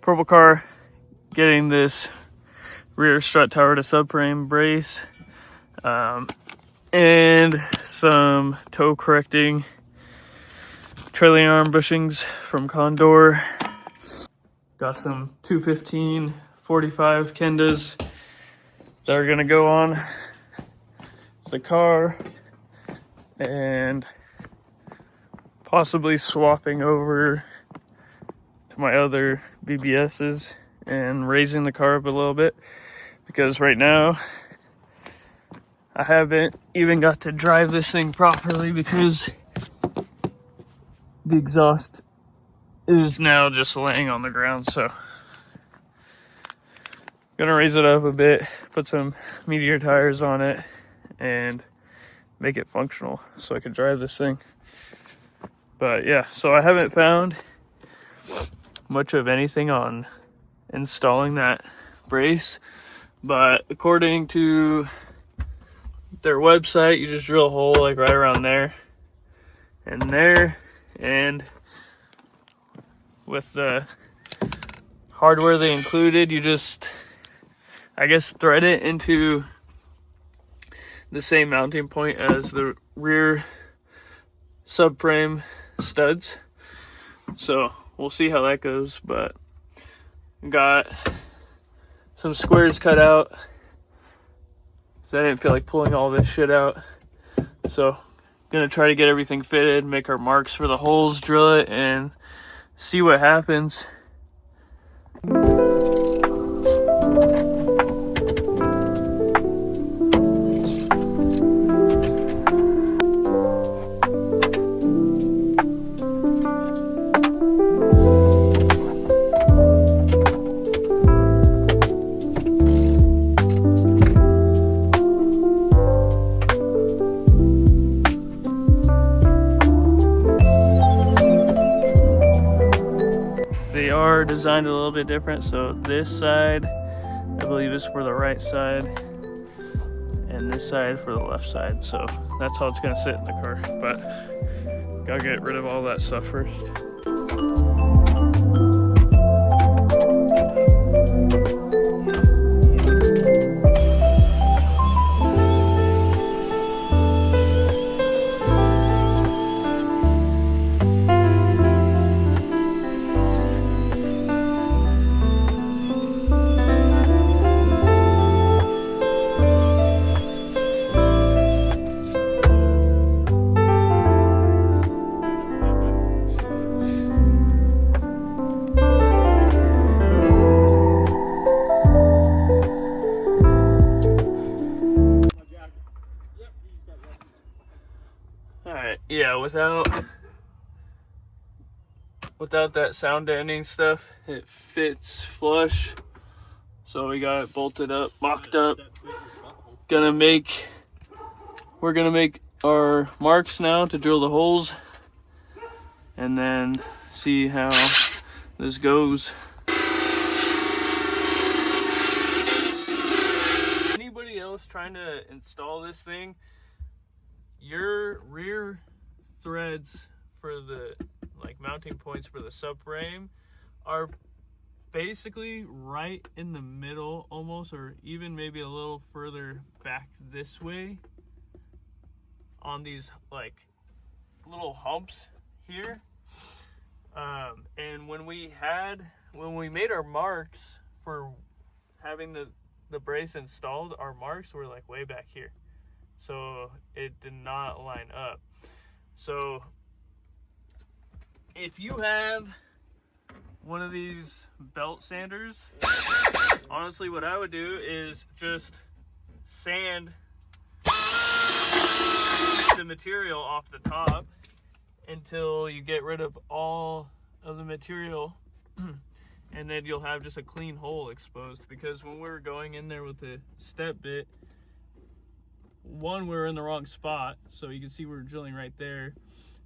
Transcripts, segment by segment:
purple car, getting this rear strut tower to subframe brace, and some toe correcting trailing arm bushings from Condor. Got some 215 45 Kendas that are gonna go on the car, and possibly swapping over to my other BBSs and raising the car up a little bit, because right now I haven't even got to drive this thing properly because the exhaust is now just laying on the ground. So gonna raise it up a bit, put some Meteor tires on it, and make it functional so I can drive this thing. But yeah, so I haven't found much of anything on installing that brace, but according to their website, you just drill a hole like right around there and there, and with the hardware they included, you just, I guess, thread it into the same mounting point as the rear subframe studs. So we'll see how that goes, but got some squares cut out because I didn't feel like pulling all this shit out. So gonna try to get everything fitted, make our marks for the holes, drill it, and see what happens. They are designed a little bit different, so this side I believe is for the right side and this side for the left side, so that's how it's going to sit in the car. But gotta get rid of all that stuff first. Alright, yeah, without that sound deadening stuff, it fits flush. So we got it bolted up, mocked up. We're gonna make our marks now to drill the holes, and then see how this goes. Anybody else trying to install this thing, your rear threads for the mounting points for the subframe are basically right in the middle almost, or even maybe a little further back this way on these little humps here. And when we made our marks for having the brace installed, our marks were like way back here, so it did not line up. So if you have one of these belt sanders, honestly what I would do is just sand the material off the top until you get rid of all of the material, and then you'll have just a clean hole exposed. Because when we were going in there with the step bit, one, we were in the wrong spot, so you can see we were drilling right there,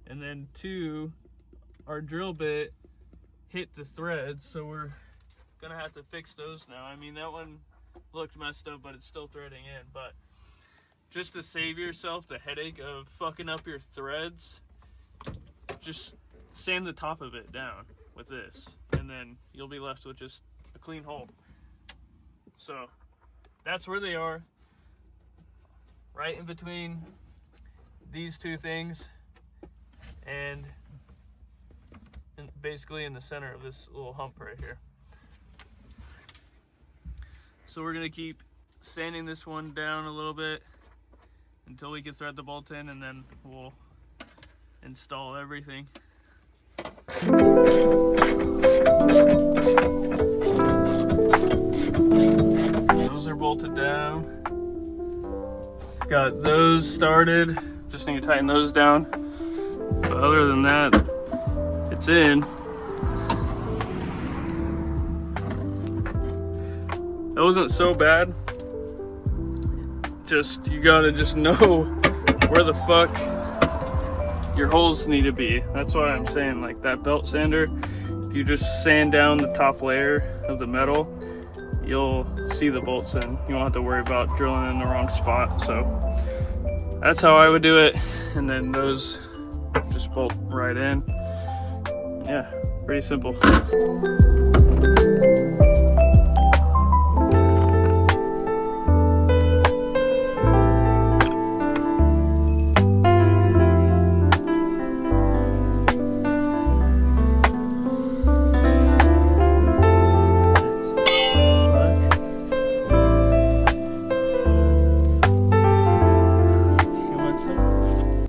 and then two, our drill bit hit the threads, so we're gonna have to fix those now. I mean, that one looked messed up, but it's still threading in. But just to save yourself the headache of fucking up your threads, just sand the top of it down with this, and then you'll be left with just a clean hole. So that's where they are, right in between these two things, and basically in the center of this little hump right here. So we're gonna keep sanding this one down a little bit until we can thread the bolt in, and then we'll install everything. Those are bolted down. Got those started. Just need to tighten those down. But other than that, it's in. It wasn't so bad. Just, you gotta just know where the fuck your holes need to be. That's why I'm saying, like, that belt sander, if you just sand down the top layer of the metal, you'll see the bolts in. You won't have to worry about drilling in the wrong spot. So that's how I would do it. And then those just bolt right in. Yeah, pretty simple.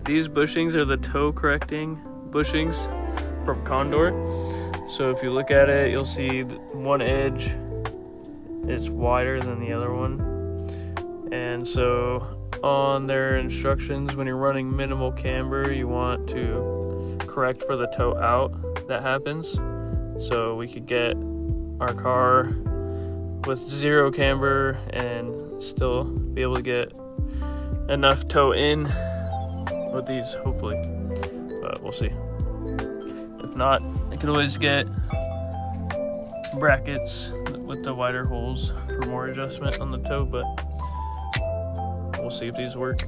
These bushings are the toe correcting bushings from Condor. So if you look at it, you'll see one edge is wider than the other one. And so on their instructions, when you're running minimal camber, you want to correct for the toe out that happens. So we could get our car with 0 camber and still be able to get enough toe in with these, hopefully, but we'll see. If not, I could always get brackets with the wider holes for more adjustment on the toe, but we'll see if these work.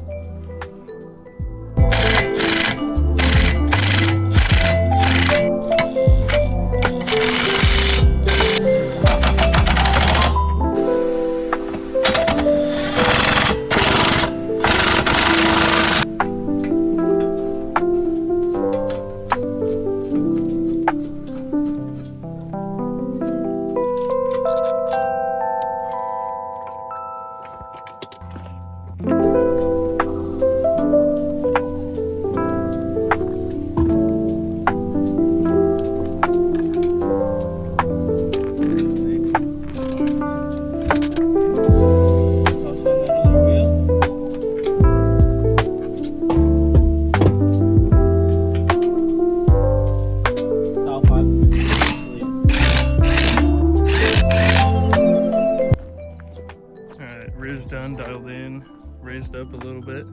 Done, dialed in, raised up a little bit.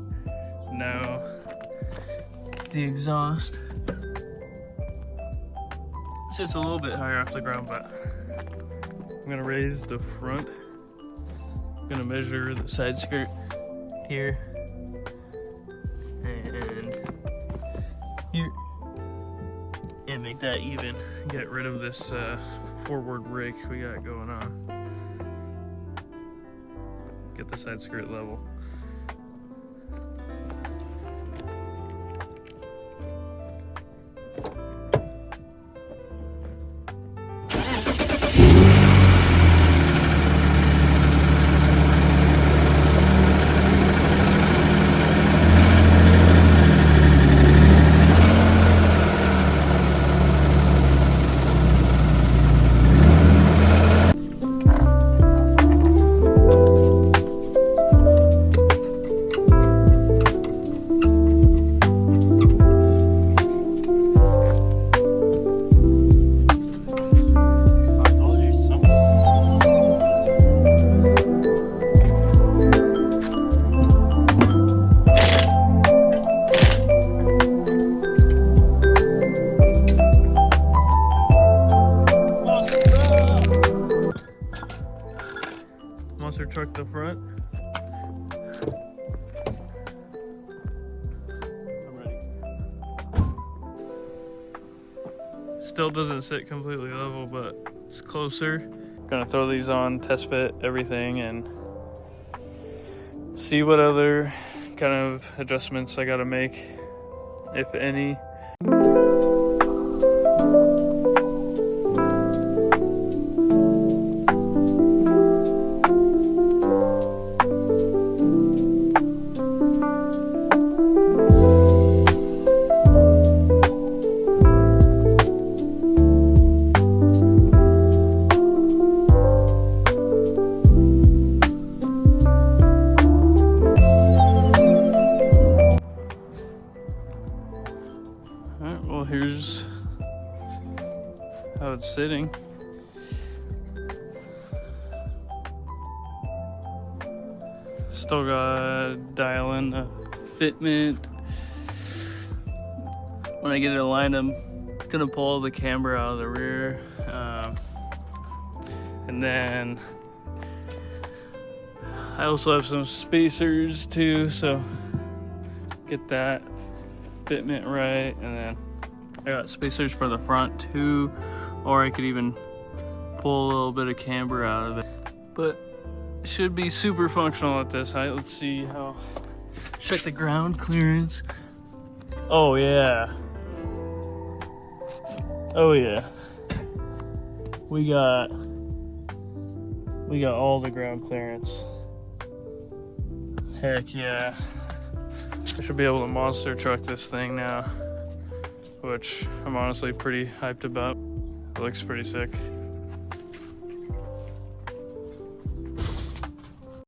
Now the exhaust sits a little bit higher off the ground, but I'm gonna raise the front. I'm gonna measure the side skirt here and here and make that even. Get rid of this forward rake we got going on. Get the side skirt level. Monster truck the front. I'm ready. Still doesn't sit completely level, but it's closer. Gonna throw these on, test fit everything, and see what other kind of adjustments I gotta make, if any. Alright, well here's how it's sitting. Still gotta dial in the fitment. When I get it aligned, I'm gonna pull the camber out of the rear. And then I also have some spacers too, so get that fitment right. And then I got spacers for the front too, or I could even pull a little bit of camber out of it. But it should be super functional at this height. Let's see how, check the ground clearance. Oh yeah. Oh yeah. We got all the ground clearance. Heck yeah. I should be able to monster truck this thing now, which I'm honestly pretty hyped about. It looks pretty sick.